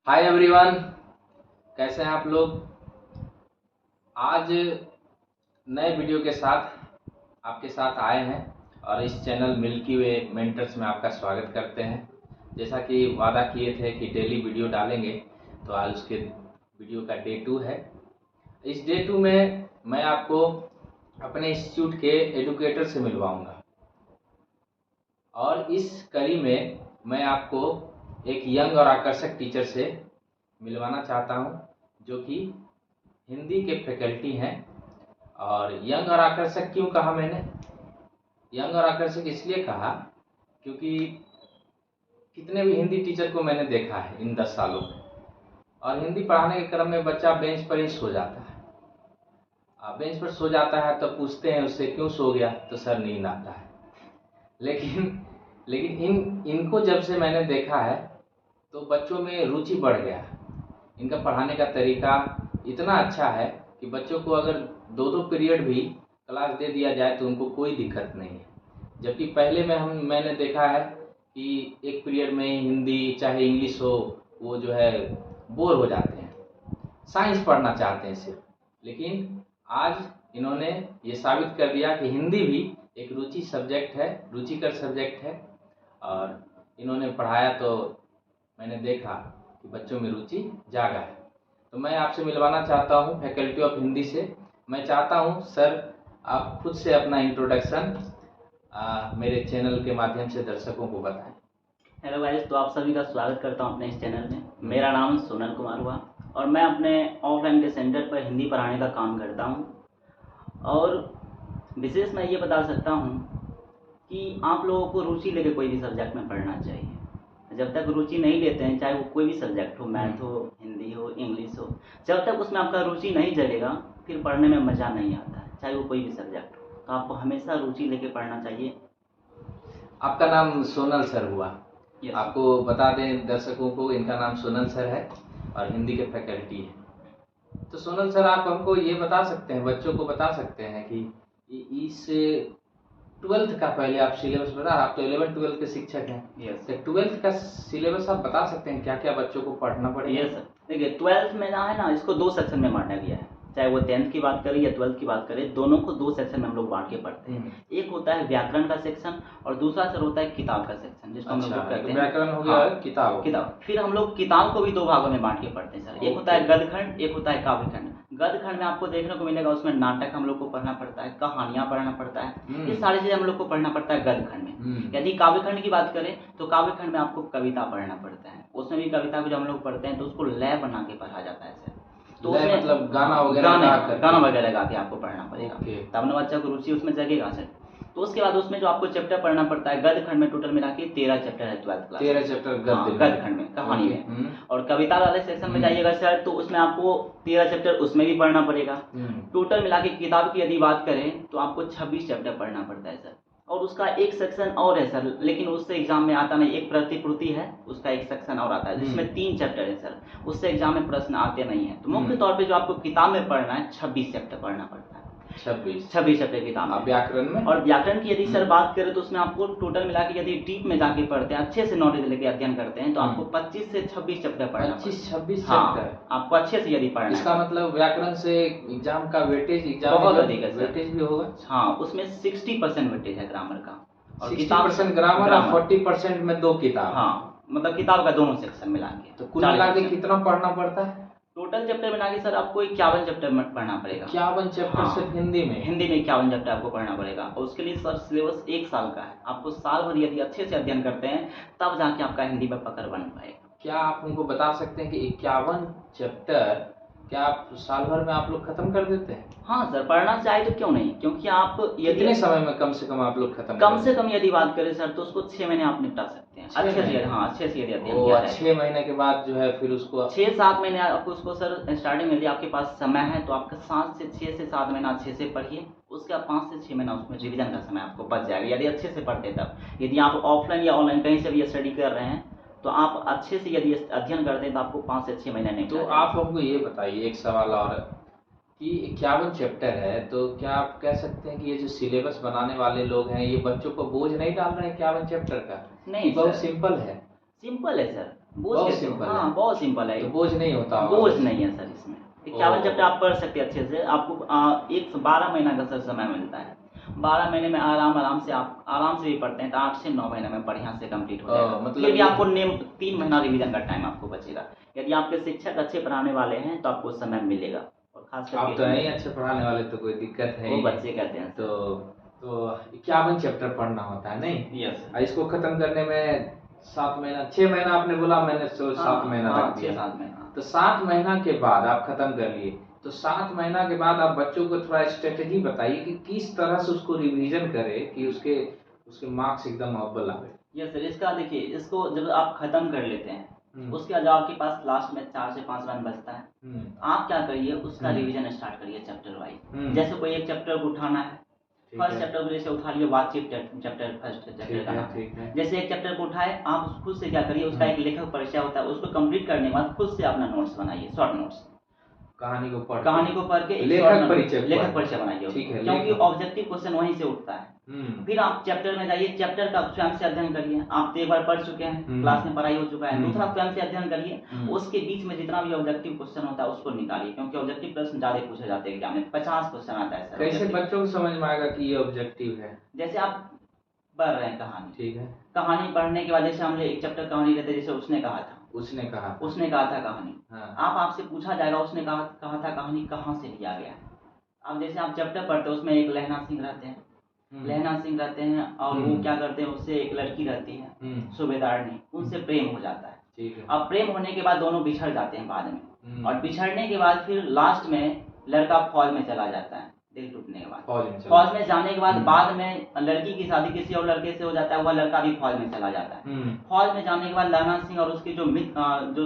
Hi everyone, कैसे हैं आप लोग। आज नए वीडियो के साथ आपके साथ आए हैं और इस चैनल मिल्की वे मेंटर्स में आपका स्वागत करते हैं। जैसा कि वादा किए थे कि डेली वीडियो डालेंगे, तो आज उसके वीडियो का डे 2 है। इस डे 2 में मैं आपको अपने इंस्टीट्यूट के एडुकेटर से मिलवाऊंगा और इस कड़ी में मैं आपको एक यंग और आकर्षक टीचर से मिलवाना चाहता हूं, जो कि हिंदी के फैकल्टी हैं। और यंग और आकर्षक क्यों कहा मैंने? यंग और आकर्षक इसलिए कहा क्योंकि कितने भी हिंदी टीचर को मैंने देखा है इन 10 सालों में, और हिंदी पढ़ाने के क्रम में बच्चा बेंच पर ही सो जाता है। बेंच पर सो जाता है तो पूछते हैं उससे क्यों सो गया, तो सर नींद आता है। लेकिन इनको जब से मैंने देखा है तो बच्चों में रुचि बढ़ गया। इनका पढ़ाने का तरीका इतना अच्छा है कि बच्चों को अगर 2-2 पीरियड भी क्लास दे दिया जाए तो उनको कोई दिक्कत नहीं है। जबकि पहले में मैंने देखा है कि एक पीरियड में हिंदी चाहे इंग्लिश हो, वो जो है बोर हो जाते हैं, साइंस पढ़ना चाहते हैं सिर्फ। लेकिन आज इन्होंने ये साबित कर दिया कि हिंदी भी एक रुचिकर सब्जेक्ट है। और इन्होंने पढ़ाया तो मैंने देखा कि बच्चों में रुचि जागा है। तो मैं आपसे मिलवाना चाहता हूं फैकल्टी ऑफ हिंदी से। मैं चाहता हूं सर आप खुद से अपना इंट्रोडक्शन मेरे चैनल के माध्यम से दर्शकों को बताएं। हेलो गाइस, तो आप सभी का स्वागत करता हूं अपने इस चैनल में। मेरा नाम सोनल कुमार हुआ और मैं अपने ऑफलाइन के सेंटर पर हिंदी पढ़ाने का काम करता हूं। और विशेष मैं ये बता सकता हूं कि आप लोगों को रुचि लेके कोई भी सब्जेक्ट में पढ़ना चाहिए। जब तक रुचि नहीं लेते हैं, चाहे वो कोई भी सब्जेक्ट हो, मैथ हो, हिंदी हो, इंग्लिश हो, जब तक उसमें आपका रुचि नहीं जगेगा फिर पढ़ने में मज़ा नहीं आता है, चाहे वो कोई भी सब्जेक्ट हो। तो आपको हमेशा रुचि लेके पढ़ना चाहिए। आपका नाम सोनल सर हुआ। Yes. आपको बता दें दर्शकों को, इनका नाम सोनल सर है और हिंदी के फैकल्टी है। तो सोनल सर, आप हमको ये बता सकते हैं, बच्चों को बता सकते हैं कि इस 12th का पहले आप सिलेबस बता। आप तो 11th-12th के शिक्षक हैं। Yes. तो 12th का सिलेबस आप बता सकते हैं क्या क्या बच्चों को पढ़ना पड़ेगा? यस सर, देखिए 12th में ना है ना, इसको 2 सेक्शन में बांटा गया है। चाहे वो 10th की बात करें या 12th की बात करें, दोनों को 2 सेक्शन में हम लोग बांट के पढ़ते हैं। एक होता है व्याकरण का सेक्शन और दूसरा सर होता है किताब का सेक्शन, जिसको हम लोग कहते हैं व्याकरण हो गया। हाँ, किताब। फिर हम लोग किताब को भी 2 भागों में बांट के पढ़ते हैं सर। एक होता है गद्यखंड, एक होता है काव्यखंड। गद्यखंड में आपको देखने को मिलेगा उसमें नाटक हम लोग को पढ़ना पड़ता है, कहानियां पढ़ना पड़ता है, ये सारी चीजें हम लोग को पढ़ना पड़ता है गद्यखंड में। यदि काव्यखंड की बात करें तो काव्यखंड में आपको कविता पढ़ना पड़ता है। उसमें भी कविता को जब हम लोग पढ़ते हैं तो उसको लय बना के पढ़ा जाता है सर। तो उसमें मतलब गाना वगैरह गा के आपको पढ़ना पड़ेगा, तब ना बच्चा को रुचि उसमें जगेगा सर। तो उसके बाद उसमें जो आपको चैप्टर पढ़ना पड़ता है गद्यखंड में, टोटल मिला के 13 चैप्टर है 12th क्लास। 13 चैप्टर गद्यखंड में, कहानी में। और कविता वाले सेक्शन में जाइएगा सर तो उसमें आपको 13 चैप्टर उसमें भी पढ़ना पड़ेगा। टोटल मिला के किताब की यदि बात करें तो आपको 26 चैप्टर पढ़ना पड़ता है सर। और उसका एक सेक्शन और है सर, लेकिन उससे एग्जाम में आता नहीं। एक प्रतिपूर्ति है, उसका एक सेक्शन और आता है जिसमें 3 चैप्टर है सर, उससे एग्जाम में प्रश्न आते नहीं है। तो मुख्य तौर पे जो आपको किताब में पढ़ना है 26 चैप्टर पढ़ना पड़ता है। 26 चैप्टर किताब में। व्याकरण में, और व्याकरण की यदि सर बात करें तो उसमें आपको टोटल मिला के यदि डीप में जाके पढ़ते हैं, अच्छे से नॉलेज लेके अध्ययन करते हैं तो आपको 25 से 26 चैप्टर पढ़ना। 25-26 चैप्टर आपको अच्छे से यदि पढ़ना। इसका मतलब व्याकरण से एग्जाम का वेटेज बहुत अधिक है, वेटेज भी होगा। हाँ, उसमें 60% वेटेज है ग्रामर का और 60% ग्रामर और 40% में 2 किताब। हाँ, मतलब किताब का दोनों सेक्शन मिला के। तो कुल मिला के कितना पढ़ना पड़ता है? टोटल चैप्टर मिला के सर आपको 51 चैप्टर पढ़ना पड़ेगा। 51 चैप्टर सिर्फ हिंदी में? हिंदी में 51 चैप्टर आपको पढ़ना पड़ेगा। और उसके लिए सर सिलेबस 1 साल का है। आपको साल भर यदि अच्छे से अध्ययन करते हैं तब जाके आपका हिंदी में पकड़ बन पाएगा। क्या आप हमको बता सकते हैं कि 51 चैप्टर क्या आप साल भर में आप लोग खत्म कर देते हैं? हाँ सर, पढ़ना चाहे तो क्यों नहीं, क्योंकि आप कितने समय में कम से कम आप लोग खत्म? कम से कम यदि बात करें सर तो उसको 6 महीने आप निपटा सकते हैं अच्छे से। हाँ, अच्छे से यदि अध्ययन किया जाए 6 महीने के बाद जो है फिर उसको 6-7 महीने आपको उसको सर स्टार्टिंग में यदि आपके पास समय है तो आपका 6 से 7 महीना अच्छे से पढ़िए। उसके बाद 5 से 6 महीना उसमें रिवीजन का समय आपको बच जाएगा यदि अच्छे से पढ़ते तब। यदि आप ऑफलाइन या ऑनलाइन कहीं से भी स्टडी कर रहे हैं तो आप अच्छे से यदि अध्ययन करते हैं तो आपको 5 से 6 महीने नहीं। तो आप हमको ये बताइए एक सवाल और कि 51 चैप्टर है, तो क्या आप कह सकते हैं कि ये जो सिलेबस बनाने वाले लोग हैं ये बच्चों को बोझ नहीं डाल रहे हैं 51 चैप्टर का? नहीं, बहुत सिंपल है। सिंपल है सर, बहुत सिंपल है। हाँ बहुत सिंपल है, तो बोझ नहीं होता होगा? बोझ नहीं है सर इसमें। 51 चैप्टर आप पढ़ सकते हैं अच्छे से। आपको एक 12 महीना का सर समय मिलता है। 12 महीने में आराम से आप आराम से भी पढ़ते हैं तो 8 से 9 महीने में बढ़िया से कंप्लीट हो जाएगा। मतलब फिर भी आपको 3 महीना रिवीजन का टाइम आपको बचेगा। यदि आपके शिक्षक अच्छे पढ़ाने वाले हैं तो आपको समय मिलेगा। और खास आप करके तो नहीं अच्छे पढ़ाने वाले तो कोई दिक्कत है वो ही बच्चे कहते हैं तो 51 चैप्टर पढ़ना होता है नहीं? यस। और इसको खत्म करने में 7 महीना 6 महीना आपने बोला, मैंने 7 महीना रख दिया। 6-7 महीना। तो 7 महीना के बाद आप खत्म कर लिए, तो 7 महीना के बाद आप बच्चों को थोड़ा स्ट्रेटेजी बताइए कि किस तरह से उसको रिवीजन करे कि उसके मार्क्स एकदम अव्वल आवे। यस सर, इसका देखिए, इसको जब आप खत्म कर लेते हैं उसके बाद जब आपके पास लास्ट में 4 से 5 रन बचता है, आप क्या करिए, उसका रिवीजन स्टार्ट करिए चैप्टर वाइज। जैसे कोई एक चैप्टर को उठाना है, फर्स्ट चैप्टर को जैसे उठा लिया वाचिक चैप्टर, फर्स्ट चैप्टर का नाम। जैसे एक चैप्टर को उठाए, आप खुद से क्या करिए, उसका एक लेखक परिचय होता है, उसको कंप्लीट करने के बाद खुद से अपना नोट्स बनाइए, शॉर्ट नोट्स। कहानी को पढ़ के लेखक परिचय बनाइए, ठीक है, क्योंकि ऑब्जेक्टिव क्वेश्चन वहीं से उठता है। फिर आप चैप्टर में जाइए, चैप्टर का स्वयं से अध्ययन करिए। आप तो एक बार पढ़ चुके हैं, क्लास में पढ़ाई हो चुका है, दूसरा स्वयं से अध्ययन करिए। उसके बीच में जितना भी ऑब्जेक्टिव क्वेश्चन होता है उसको निकालिए, क्योंकि ऑब्जेक्टिव प्रश्न ज्यादा पूछे जाते हैं एग्जाम में। 50 क्वेश्चन आता है सर। कैसे बच्चों को समझ में आएगा कि ये ऑब्जेक्टिव है? जैसे आप पढ़ रहे हैं कहानी, ठीक है, कहानी पढ़ने के बाद जैसे हमने एक चैप्टर कहानी लेते, जैसे उसने कहा था कहानी। हाँ। आपसे पूछा जाएगा उसने कहा था कहानी कहाँ से लिया गया। अब जैसे आप चैप्टर पढ़ते हैं, उसमें एक लहना सिंह रहते हैं, और वो क्या करते हैं, उससे एक लड़की रहती है सूबेदारनी, उनसे प्रेम हो जाता है। ठीक है। अब प्रेम होने के बाद दोनों बिछड़ जाते हैं बाद में, और बिछड़ने के बाद फिर लास्ट में लड़का फौज में चला जाता है, दिल टूटने के बाद। फौज में जाने के बाद में लड़की की शादी किसी और लड़के से हो जाता है, वह लड़का भी फौज में चला जाता है। फौज में जाने के बाद लहना सिंह और उसकी जो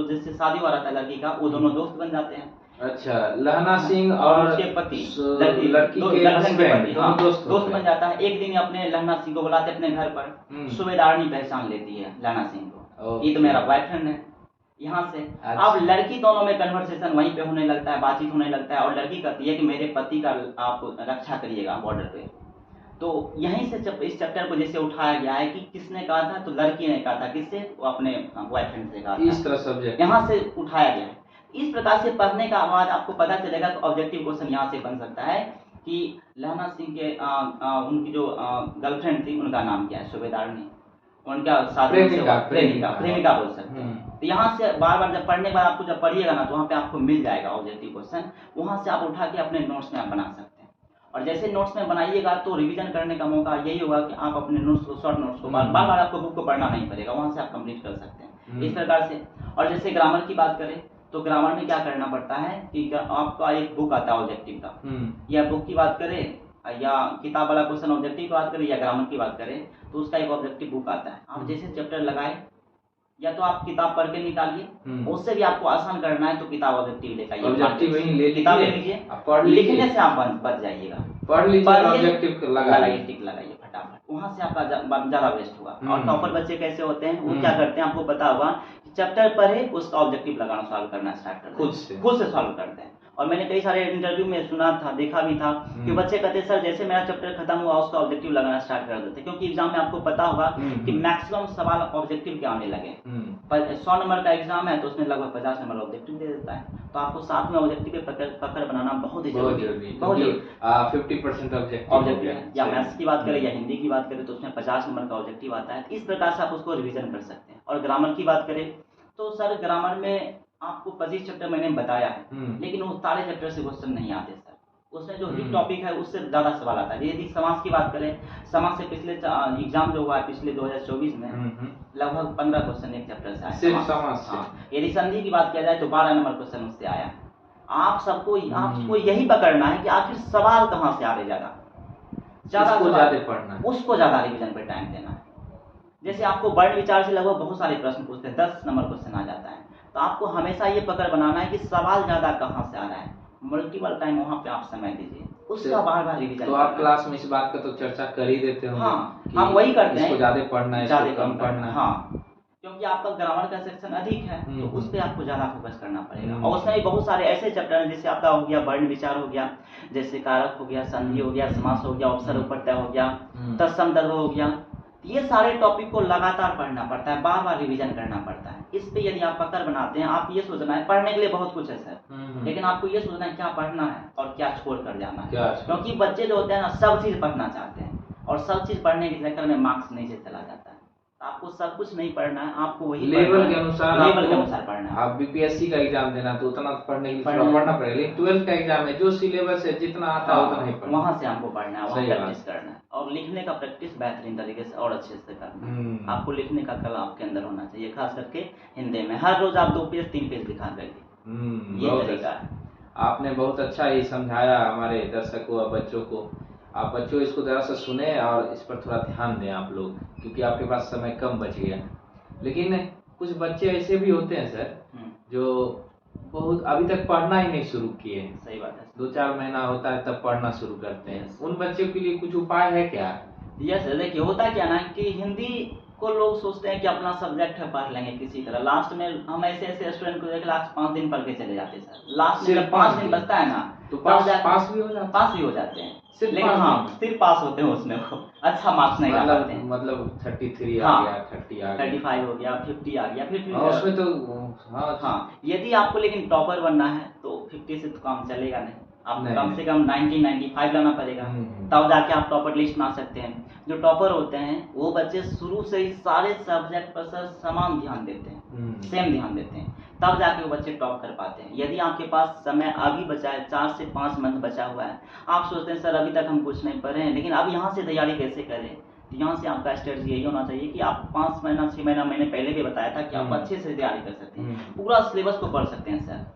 जिससे शादी हुआ रहता है लड़की का, वो दोनों दोस्त बन जाते हैं। अच्छा, लहना सिंह और उसके पति लड़की के हस्बैंड दोस्त बन जाता है। एक दिन अपने लहना सिंह को बुलाते अपने घर पर, सूबेदारनी पहचान लेती है लहना सिंह को, ये तो मेरा बॉयफ्रेंड है। यहाँ से अब लड़की दोनों में कन्वर्सेशन वहीं पे होने लगता है, बातचीत होने लगता है, और लड़की कहती है कि मेरे पति का आप रक्षा करिएगा बॉर्डर पे। तो यहीं से इस चैप्टर को जैसे उठाया गया है कि किसने कहा था, तो लड़की ने कहा था, किससे, वो अपने बॉयफ्रेंड से कहा था। इस तरह सब्जेक्ट यहाँ से उठाया गया है। इस प्रकार से पढ़ने का बाद आपको पता चलेगा कि ऑब्जेक्टिव क्वेश्चन यहाँ से बन सकता है कि लहना सिंह के उनकी जो गर्लफ्रेंड थी उनका नाम क्या है, सूबेदारनी, उनका प्रेमिका बोल सकते हैं। तो यहाँ से बार बार जब पढ़ने के बाद आपको जब पढ़िएगा ना, तो वहाँ पे आपको मिल जाएगा ऑब्जेक्टिव क्वेश्चन, वहाँ से आप उठा के अपने नोट्स में आप बना सकते हैं। और जैसे नोट्स में बनाइएगा तो रिवीजन करने का मौका यही होगा कि आप अपने नोट्स को, शॉर्ट नोट्स को बार बार आपको बुक को पढ़ना नहीं पड़ेगा, वहाँ से आप कंप्लीट कर सकते हैं इस प्रकार से। और जैसे ग्रामर की बात करें तो ग्रामर में क्या करना पड़ता है कि आपका एक बुक आता है ऑब्जेक्टिव का, या बुक की बात करें या किताब वाला क्वेश्चन ऑब्जेक्टिव की बात करें या ग्रामर की बात करें, तो उसका एक ऑब्जेक्टिव बुक आता है। आप जैसे चैप्टर लगाए, या तो आप किताब पढ़ के निकालिए, उससे भी आपको आसान करना है तो किताब ऑब्जेक्टिव लेकर किताब ले लीजिए, लिखने से आप बच जाइएगा, पढ़ लीजिए, ऑब्जेक्टिव लगाइए, टिक लगाइए फटाफट, वहां से आपका ज्यादा वेस्ट होगा। और टॉपर बच्चे कैसे होते हैं, वो क्या करते हैं आपको पता होगा, चैप्टर पढ़े उसका ऑब्जेक्टिव लगाना, सॉल्व करना स्टार्ट करते हैं, खुद से सॉल्व करते हैं। और मैंने कई सारे इंटरव्यू में सुना था, देखा भी था कि बच्चे कहते हैं सर जैसे मेरा चैप्टर खत्म हुआ उसका ऑब्जेक्टिव लगाना स्टार्ट कर देते, क्योंकि एग्जाम में आपको पता होगा कि मैक्सिमम सवाल ऑब्जेक्टिव के आने लगे। 100 नंबर का एग्जाम है तो उसमें लगभग 50 नंबर ऑब्जेक्टिव दे देता है, तो आपको साथ में ऑब्जेक्टिव पे पकड़ बनाना बहुत ही जरूरी है, बहुत ही 50% ऑब्जेक्टिव है। या मैथ्स की बात करें या हिंदी की बात करें तो उसमें 50 नंबर का ऑब्जेक्टिव आता है। इस प्रकार से आप उसको रिवीजन कर सकते हैं। और ग्रामर की बात करें तो सर ग्रामर में आपको 25 चैप्टर मैंने बताया है, लेकिन वो सारे चैप्टर से क्वेश्चन नहीं आते सर, उसमें जो हिट टॉपिक है उससे ज्यादा सवाल आता है। यदि समाज की बात करें, समाज से पिछले एग्जाम जो हुआ है पिछले 2024 में लगभग 15 क्वेश्चन एक चैप्टर से आए सिर्फ समाज से। यदि संधि की बात किया जाए तो 12 नंबर क्वेश्चन उससे आया। आप सबको यही पकड़ना है कि आखिर सवाल कहाँ से आ रहे, ज्यादा पढ़ना, उसको ज्यादा रिविजन पे टाइम देना है। जैसे आपको वर्ण विचार से लगभग बहुत सारे प्रश्न पूछते हैं, 10 नंबर क्वेश्चन आ जाता है, तो आपको हमेशा ये पकड़ बनाना है कि सवाल ज्यादा कहाँ से आ रहा है, मल्टीपल टाइम वहाँ पे आप समय दीजिए, उसका बार बार रिवीजन। तो आप क्लास में इस बात का तो चर्चा कर ही देते होंगे। हाँ, हम वही करते हैं, इसको ज्यादा पढ़ना है, इसको कम पढ़ना है। हाँ, क्योंकि आपका ग्रामर का सेक्शन अधिक है तो उस पर आपको ज्यादा फोकस करना पड़ेगा। और उसमें भी बहुत सारे ऐसे चैप्टर हैं, जैसे आपका हो गया वर्ण विचार हो गया, जैसे कारक हो गया, संधि हो गया, समास हो गया, उपसर्ग उपप्रत्यय हो गया, तत्सम तद्भव हो गया। ये सारे टॉपिक को लगातार पढ़ना पड़ता है, बार बार रिवीजन करना पड़ता है। इस पे यदि आप पकड़ बनाते हैं, आप ये सोचना है, पढ़ने के लिए बहुत कुछ है सर, लेकिन आपको ये सोचना है क्या पढ़ना है और क्या छोड़ कर जाना है। क्योंकि बच्चे जो होते हैं ना, सब चीज़ पढ़ना चाहते हैं और सब चीज़ पढ़ने के चक्कर में मार्क्स नीचे चला जाता है। आपको सब कुछ नहीं पढ़ना है, आपको वही लेवल के अनुसार पढ़ना है। आप बीपीएससी का एग्जाम देना तो उतना पढ़ने के लिए पढ़ना पड़ेगा, लेकिन 12th का एग्जाम है, जो सिलेबस है जितना आता है उतना ही पढ़ना, वहां से हमको पढ़ना है, वहां प्रैक्टिस करना है। और लिखने का प्रैक्टिस बेहतरीन तरीके से और अच्छे से करना है। आपको लिखने का कला आपके अंदर होना चाहिए, खास करके हिंदी में हर रोज आप 2 पेज 3 पेज लिखा करिए। ये तरीका है। आपने बहुत अच्छा ये समझाया हमारे दर्शकों और बच्चों को। आप बच्चों इसको जरा सा सुने और इस पर थोड़ा ध्यान दें आप लोग, क्योंकि आपके पास समय कम बच गया। लेकिन कुछ बच्चे ऐसे भी होते हैं सर जो बहुत अभी तक पढ़ना ही नहीं शुरू किए हैं। सही बात है। 2-4 महीना होता है तब पढ़ना शुरू करते हैं। उन बच्चों के लिए कुछ उपाय है क्या? यस, देखिए होता क्या ना कि हिंदी को लोग सोचते हैं कि अपना सब्जेक्ट है, पढ़ लेंगे किसी तरह। लास्ट में हम ऐसे स्टूडेंट को देख लास्ट 5 दिन पढ़ के चले जाते हैं सर। लास्ट में जब 5 दिन बचता है ना तो पास भी हो जाते हैं। लेकिन हाँ, सिर्फ पास होते हैं, उसमें वो अच्छा मार्क्स नहीं ला पाते हैं। मतलब 33 आ गया, 30 आ गया, 35 हो गया, 50 आ गया, फिर उसमें तो हाँ, यदि आपको लेकिन टॉपर बनना है तो 50 से तो काम चलेगा नहीं। आपको कम से कम 90-95 लाना पड़ेगा, तब जाके आप टॉपर लिस्ट बना सकते हैं। जो टॉपर होते हैं वो बच्चे शुरू से ही सारे सब्जेक्ट पर सर समान ध्यान देते हैं, सेम ध्यान देते हैं, तब जाके वो बच्चे टॉप कर पाते हैं। यदि आपके पास समय अभी बचा है, 4 से 5 मंथ बचा हुआ है, आप सोचते हैं सर अभी तक हम कुछ नहीं पढ़े हैं, लेकिन अब यहाँ से तैयारी कैसे करें? तो यहाँ से आपका स्ट्रेटजी यही होना चाहिए कि आप 5 महीना 6 महीना, मैंने पहले भी बताया था कि आप अच्छे से तैयारी कर सकते हैं, पूरा सिलेबस को पढ़ सकते हैं सर।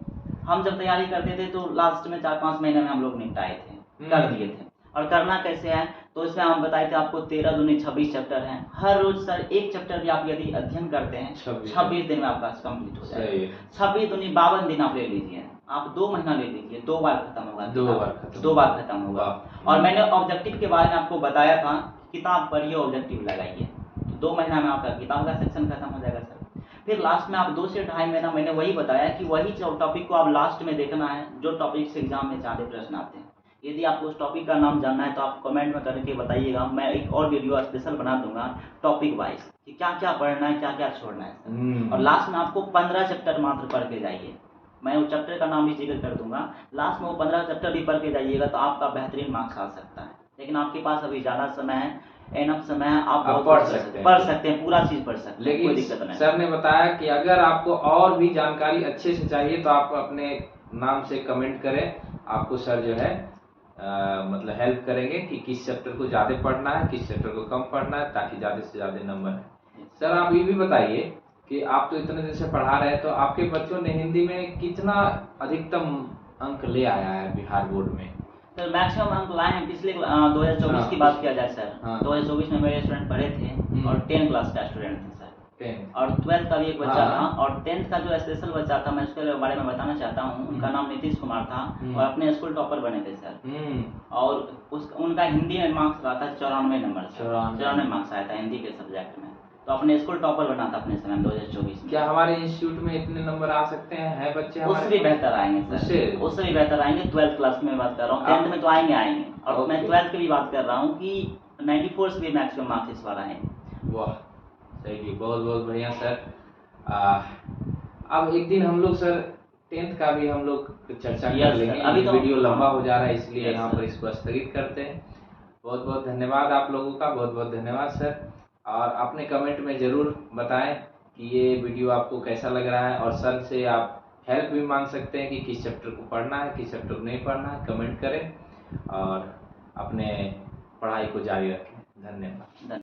हम जब तैयारी करते थे तो लास्ट में 4-5 महीने में हम लोग निपटाए थे, कर दिए थे। और करना कैसे है तो इसमें हम बताए थे आपको 13 दूनी 26 चैप्टर हैं। हर रोज सर एक चैप्टर भी आप यदि अध्ययन करते हैं 26 दिन में आपका कंप्लीट हो जाएगा। 26 दूनी 52 दिन आप ले लीजिए, आप 2 महीना ले लीजिए, 2 बार खत्म होगा, 2 बार खत्म होगा। और मैंने ऑब्जेक्टिव के बारे में आपको बताया था, किताब पढ़िए, ऑब्जेक्टिव लगाइए, तो 2 महीना में आपका किताब का सेक्शन खत्म हो जाएगा सर। फिर लास्ट में आप 2 से 2.5 महीना, मैंने वही बताया कि वही टॉपिक को आप लास्ट में देखना है जो टॉपिक से एग्जाम में ज़्यादा प्रश्न आते हैं। यदि आपको उस टॉपिक का नाम जानना है तो आप कमेंट में करके बताइएगा, मैं एक और वीडियो स्पेशल बना दूंगा टॉपिक वाइज कि क्या क्या पढ़ना है, क्या क्या छोड़ना है। और लास्ट में आपको 15 चैप्टर मात्र पढ़ के जाइए, मैं उस चैप्टर का नाम भी जिक्र कर दूंगा। लास्ट में वो 15 चैप्टर भी पढ़ के जाइएगा तो आपका बेहतरीन मार्क्स आ सकता है। लेकिन आपके पास अभी ज़्यादा समय है, एनफ समय है, आप पढ़ सकते हैं, पूरा चीज पढ़ सकते हैं, कोई दिक्कत नहीं। सर ने बताया कि अगर आपको और भी जानकारी अच्छे से चाहिए तो आप अपने नाम से कमेंट करें, आपको सर जो है मतलब हेल्प करेंगे कि किस चैप्टर को ज्यादा पढ़ना है, किस चैप्टर को कम पढ़ना है, ताकि ज्यादा से ज्यादा नंबर है। सर आप ये भी बताइए कि आप तो इतने दिन से पढ़ा रहे हैं, तो आपके बच्चों ने हिंदी में कितना अधिकतम अंक ले आया है बिहार बोर्ड में? सर मैक्सिमम अंक लाए हैं। पिछले 2024 की बात किया जाए सर, 2024 में मेरे स्टूडेंट पढ़े थे और 10 क्लास का स्टूडेंट थे सर, और 12th का भी एक बच्चा था, और 10th का जो स्पेशल बच्चा था, मैं उसके बारे में बताना चाहता हूँ। उनका नाम नीतीश कुमार था और अपने स्कूल टॉपर बने थे सर। और उनका हिंदी में मार्क्स रहा था 94 नंबर, 94 मार्क्स आया था हिंदी के सब्जेक्ट में, तो अपने स्कूल टॉपर बना था अपने समय 2024 में। क्या हमारे इंस्टीट्यूट में इतने नंबर आ सकते हैं बच्चे? उससे भी बेहतर आएंगे सर, उससे भी बेहतर आएंगे। 12th क्लास में बात कर रहा हूँ, 10th में तो आएंगे। और मैं 12th की भी बात कर रहा हूँ कि 94 से भी मैक्सिमम मार्क्स इस बार आएंगे। वाह, सही, बहुत बहुत बढ़िया सर। अब एक दिन हम लोग सर 10th का भी हम लोग चर्चा कर लेंगे। अभी तो वीडियो लंबा हो जा रहा है, इसलिए यहाँ पर इसको स्थगित करते हैं। बहुत बहुत धन्यवाद आप लोगों का, बहुत बहुत धन्यवाद सर। और अपने कमेंट में ज़रूर बताएं कि ये वीडियो आपको कैसा लग रहा है, और सर से आप हेल्प भी मांग सकते हैं कि किस चैप्टर को पढ़ना है, किस चैप्टर को नहीं पढ़ना है। कमेंट करें और अपने पढ़ाई को जारी रखें। धन्यवाद।